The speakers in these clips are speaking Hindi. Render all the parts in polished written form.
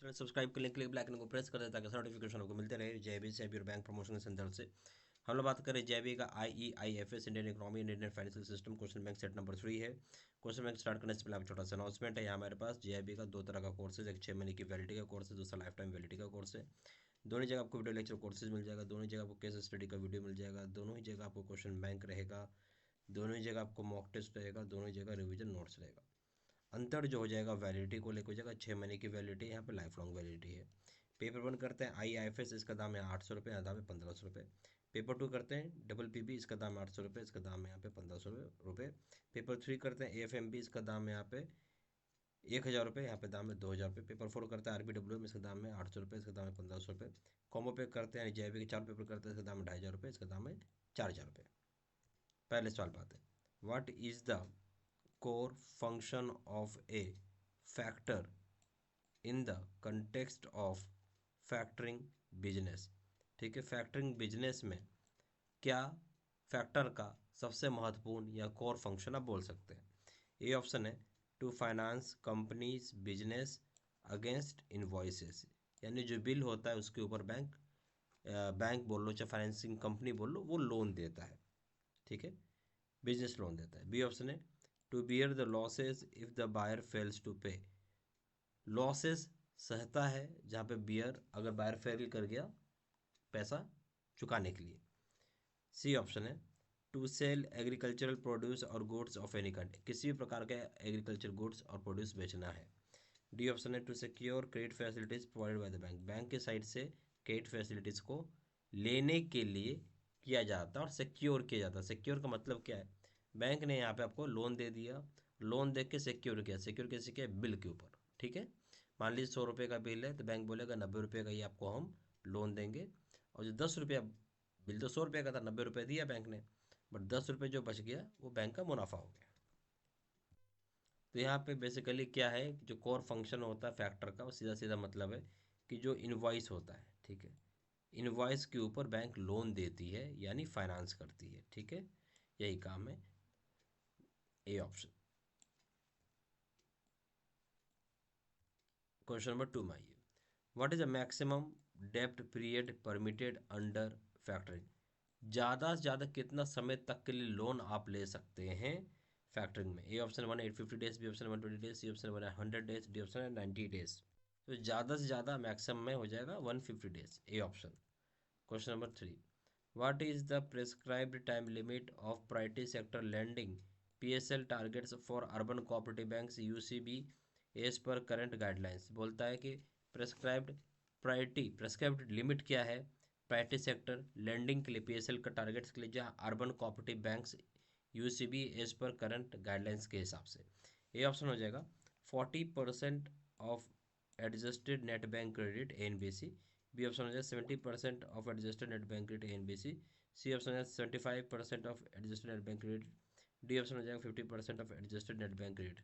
चैनल सब्सक्राइब के लिए क्लिक ब्लैक को प्रेस कर दें ताकि नोटिफिकेशन आपको मिलते रहे जेबी से और बैंक प्रमोशन के संदर्भ से। हम लोग बात करें जेबी का IEIFS Indian economy Indian financial system question bank set number 3 है। क्वेश्चन बैंक स्टार्ट करने से पहले आप छोटा सा अनाउंसमेंट है। यहाँ हमारे पास जेबी का दो तरह का कोर्स है, एक 6 महीने की वैलिडिटी का कोर्स है, दूसरा लाइफ टाइम वैलिडिटी का कोर्स है। दोनों जगह आपको वीडियो लेक्चर कोर्सेज मिल जाएगा, दोनों जगह आपको केस स्टडी का वीडियो मिल जाएगा, दोनों ही जगह आपको क्वेश्चन बैंक रहेगा, दोनों ही जगह आपको मॉक टेस्ट रहेगा, दोनों ही जगह रिविजन नोट्स रहेगा। अंतर जो हो जाएगा वैलिडिटी को लेकर हो जाएगा, 6 महीने की वैलिडिटी, यहाँ पे लाइफ लॉन्ग वैलिडिटी है। पेपर 1 करते हैं IIFS, इसका दाम है 800 रुपये, यहाँ दाम है 1500 रुपये। पेपर 2 करते हैं PPB, इसका दाम है 800 रुपये, इसका दाम है यहाँ पे 1500 रुपये। पेपर 3 करते हैं AFMB, इसका दाम है यहाँ पे 1000 रुपये, यहाँ पे दाम है 2000 रुपये। पेपर 4 करते हैं RBWM, इसका दाम है 800 रुपये, इसका दाम है 1500 रुपये। कॉम्बो पे करते हैं JIB के 4 पेपर करते हैं, इसका दाम है 2500 रुपये, इसका दाम है 4000 रुपये। पहले सवाल पाते हैं, what is the core function of a factor in the context of factoring business। ठीक है, फैक्टरिंग बिजनेस में क्या फैक्टर का सबसे महत्वपूर्ण या कोर फंक्शन आप बोल सकते हैं। ए ऑप्शन है to finance companies business against invoices, यानी जो बिल होता है उसके ऊपर बैंक बोल लो चाहे फाइनेंसिंग कंपनी बोल लो, वो लोन देता है। ठीक है, बिजनेस लोन देता है। बी ऑप्शन है to bear the losses if the buyer fails to pay, losses सहता है जहाँ पे बियर अगर बायर फेल कर गया पैसा चुकाने के लिए। सी ऑप्शन है टू सेल एग्रीकल्चरल प्रोड्यूस और गुड्स ऑफ एनी काइंड, किसी भी प्रकार के एग्रीकल्चर गुड्स और प्रोड्यूस बेचना है। डी ऑप्शन है to secure credit facilities provided by the bank, bank के साइड से क्रेडिट फैसिलिटीज को लेने के लिए किया जाता है और सिक्योर किया जाता है। सिक्योर का मतलब क्या है, बैंक ने यहाँ पे आपको लोन दे दिया, लोन दे के सिक्योर किया, सिक्योर कैसे किया, बिल के ऊपर। ठीक है, मान लीजिए 100 रुपये का बिल है तो बैंक बोलेगा 90 रुपये का ही आपको हम लोन देंगे, और जो 10 रुपया बिल तो 100 रुपये का था, 90 रुपये दिया बैंक ने, बट 10 रुपये जो बच गया वो बैंक का मुनाफा हो गया। तो यहाँ पे बेसिकली क्या है, जो कोर फंक्शन होता है फैक्टर का, वो सीधा सीधा मतलब है कि जो इनवॉइस होता है, ठीक है, इनवॉइस के ऊपर बैंक लोन देती है यानी फाइनेंस करती है। ठीक है, यही काम है। ए ऑप्शन। क्वेश्चन नंबर 2 में आइए, व्हाट इज द मैक्सिमम डेप्ट पीरियड परमिटेड अंडर फैक्टरिंग, ज़्यादा से ज़्यादा कितना समय तक के लिए लोन आप ले सकते हैं फैक्टरिंग में। A option 1 850 days, B option 120 days, C option 1 100 days, D option 90 days. तो ज़्यादा से ज़्यादा मैक्सिमम में हो जाएगा 150 days, A option. Question number 3, what is the prescribed time limit of private sector lending PSL targets for urban cooperative banks UCB as पर करंट गाइडलाइंस। बोलता है कि प्रेस्क्राइब्ड लिमिट क्या है प्राइवेट सेक्टर लैंडिंग के लिए, PSL का टारगेट्स के लिए, जहाँ urban cooperative banks UCB as पर करंट गाइडलाइंस के हिसाब से। ये ऑप्शन हो जाएगा 40% of adjusted net bank credit ANBC, B option हो जाएगा 70% of adjusted net bank credit ANBC, C option है 75% of adjusted net bank credit, D option हो जाएगा 50% of adjusted net bank credit.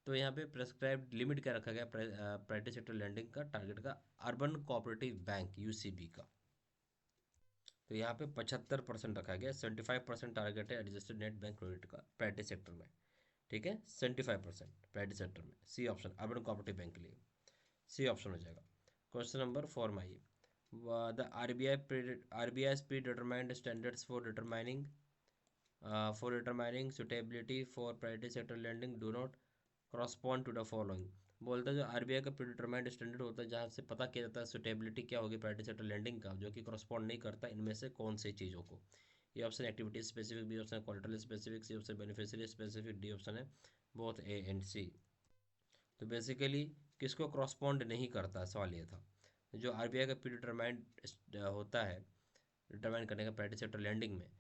तो यहाँ पे प्रेस्क्राइब्ड लिमिट क्या रखा गया प्राइवेट सेक्टर लैंडिंग का टारगेट का, अर्बन कोऑपरेटिव बैंक UCB का, तो यहाँ पे 75% रखा गया। 75% टारगेट है एडजस्टेड नेट बैंक क्रेडिट का प्राइवेट सेक्टर में। ठीक है, 75% प्राइवेट सेक्टर में, C option urban cooperative bank के लिए, सी ऑप्शन हो जाएगा। क्वेश्चन नंबर 4 में आइए, the RBI predetermined standards for determining suitability for private sector lending do not correspond to the following. बोलता है जो RBI का प्री डिटरमाइंड स्टैंडर्ड होता है जहाँ से पता किया जाता है सुटेबिलिटी क्या होगी प्राइवेट सेक्टर लैंडिंग का, जो कि करस्पॉन्ड नहीं करता इनमें से कौन सी चीज़ों को। ये option activity specific, B option quality specific, C option beneficiary specific, D option है बोथ A एंड C। तो बेसिकली किसको करस्पॉन्ड नहीं करता, सवाल ये था। जो RBI का प्री डिटरमाइंड होता है डिटरमाइन करने का प्राइवेट सेक्टर लैंडिंग में,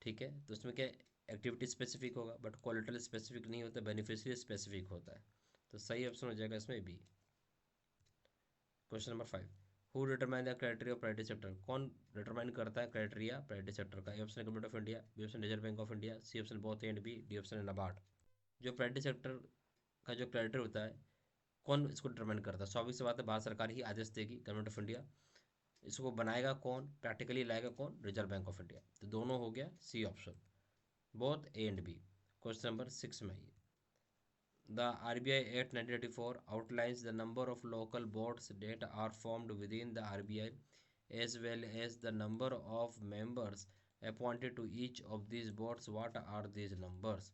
ठीक है, तो उसमें क्या एक्टिविटी स्पेसिफिक होगा, बट क्वालिटल स्पेसिफिक नहीं होता, बेनिफिशियरी स्पेसिफिक होता है। तो सही ऑप्शन हो जाएगा इसमें B. Question number 5, who determine the criteria of private sector, कौन डिटरमाइन करता है क्राइटेरिया प्राइवेट सेक्टर का। A option government of India, B option Reserve Bank of India, C option both and B, D option NABARD. जो प्राइवेट सेक्टर का जो क्राइटेरिया होता है कौन इसको डिटरमाइन करता है, स्वाभाविक सी बात है भारत सरकार ही आदेश देगी, गवर्नमेंट ऑफ इंडिया। इसको बनाएगा कौन, प्रैक्टिकली लाएगा कौन, रिजर्व बैंक ऑफ इंडिया। तो दोनों हो गया C option, both A and B। Question number 6 में आइए, The RBI Act 1984 outlines the number of local boards that are formed within the RBI as well as the number of members appointed to each of these boards. What are these numbers?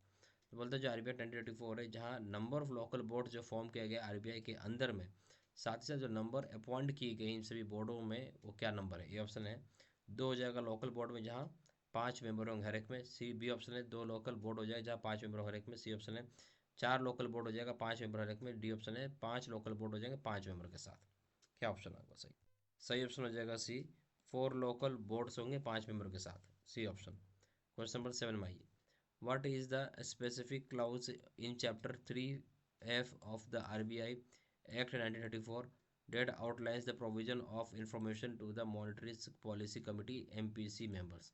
तो बोलते हैं जो RBI 1984 है, जहाँ नंबर ऑफ लोकल बोर्ड जो फॉर्म किया गया RBI के अंदर में, साथ ही साथ जो नंबर अपॉइंट की गई इन सभी बोर्डों में वो क्या नंबर है? ये ऑप्शन है 2 हो जाएगा लोकल बोर्ड में जहाँ 5 मेंबर होंगे हर एक में। सी बी ऑप्शन है 2 लोकल बोर्ड हो जाएगा जहाँ 5 मेंबर हर एक में। सी ऑप्शन है 4 लोकल बोर्ड हो जाएगा 5 मेंबर हर एक में। डी ऑप्शन है 5 लोकल बोर्ड हो जाएंगे 5 मेंबर के साथ। क्या ऑप्शन होगा सही? सही ऑप्शन हो जाएगा सी, 4 लोकल बोर्ड्स होंगे 5 मेंबर के साथ। C option. क्वेश्चन नंबर 7 में आइए। What is the specific clause in Chapter 3F of the RBI Act 1934 that outlines the provision of information to the Monetary Policy Committee MPC members?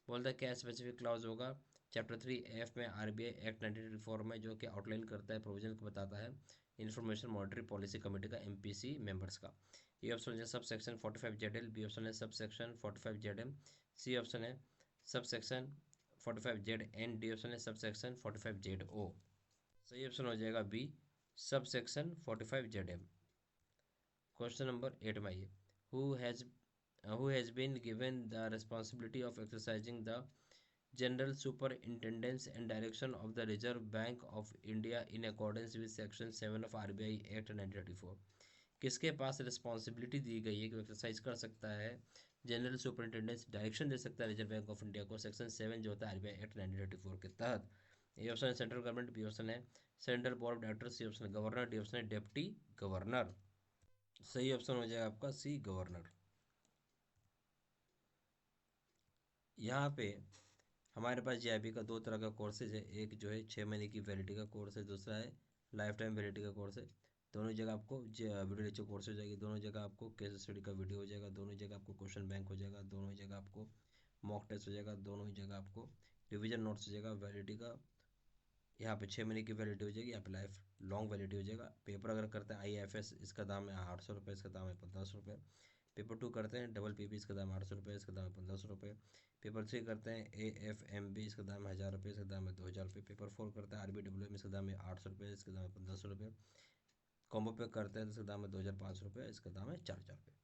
बोलता है क्या स्पेसिफिक क्लाउज होगा चैप्टर 3F में RBI एक्ट 1934 में, जो कि आउटलाइन करता है, प्रोविजन को बताता है इन्फॉर्मेशन मॉनिटरी पॉलिसी कमेटी का MPC मेंबर्स का। ये ऑप्शन है sub section 45ZL, B option है सब सेक्शन 45ZM, सी ऑप्शन है sub section 45ZN, D option है सब सेक्शन 45ZO। सही ऑप्शन हो जाएगा B, sub section 45ZM। Question number 8 में आइए। Who has been given the responsibility of exercising the general superintendence and direction of the Reserve Bank of India in accordance with section 7 of RBI act 1934? किसके पास रिस्पॉन्सिबिलिटी दी गई है कि एक्सरसाइज कर सकता है, जनरल सुपरिंटेंडेंस डायरेक्शन दे सकता है रिजर्व बैंक ऑफ इंडिया को, सेक्शन 7 जो होता है RBI एक्ट 1934 के तहत? ए ऑप्शन है सेंट्रल गवर्नमेंट, बी ऑप्शन है central board of directors, C option है गवर्नर, डी ऑप्शन है डिप्टी गवर्नर। सही ऑप्शन हो जाएगा आपका सी, गवर्नर। यहाँ पे हमारे पास JIB का 2 तरह का कोर्सेज है। एक जो है 6 महीने की वैलिडिटी का कोर्स है, दूसरा है लाइफ टाइम वैलिडिटी का कोर्स है। दोनों जगह आपको वीडियो लेक्चर कोर्स हो जाएगी, दोनों जगह आपको केस स्टडी का वीडियो हो जाएगा, दोनों जगह आपको क्वेश्चन बैंक हो जाएगा, दोनों जगह आपको मॉक टेस्ट हो जाएगा, दोनों ही जगह आपको रिविजन नोट्स हो जाएगा। वैलिडिटी का यहाँ पे 6 महीने की वैलिडिटी हो जाएगी, यहाँ पे लाइफ लॉन्ग वैलिडिटी हो जाएगा। पेपर अगर करते हैं IFS, इसका दाम है 800 रुपये, इसका दाम है 1500 रुपये। पेपर 2 करते हैं डबल PP, इसका दाम 800 रुपये, इसका दाम है 1500 रुपये। पेपर 3 करते हैं AFMB, इसका दाम है 1000 रुपये, इसका दाम है 2000 रुपये। पेपर 4 करते हैं RBWM, इसका दाम है 800 रुपये, इसका दाम है 1500 रुपये। कॉम्बो पे करते हैं तो इसका दाम है 2500 रुपये, इसका दाम है 4000 रुपये।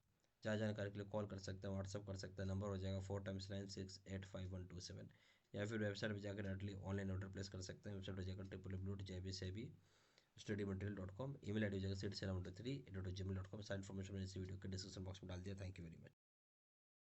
ज़्यादा जानकारी के लिए कॉल कर सकते हैं, व्हाट्सअप कर सकते हैं, नंबर हो जाएगा 4x9685127, या फिर वेबसाइट पर जाकर डायरेक्टली ऑनलाइन ऑर्डर प्लेस कर सकते हैं। वेबसाइट हो जाएगा www.jbsebi.studymaterial.com, ईमेल ID हो जाएगा seedseller13@gmail.com। सारी इन्फॉर्मेशन मैंने इस वीडियो के डिस्क्रिप्शन बॉक्स में डाल दिया। Thank you very much.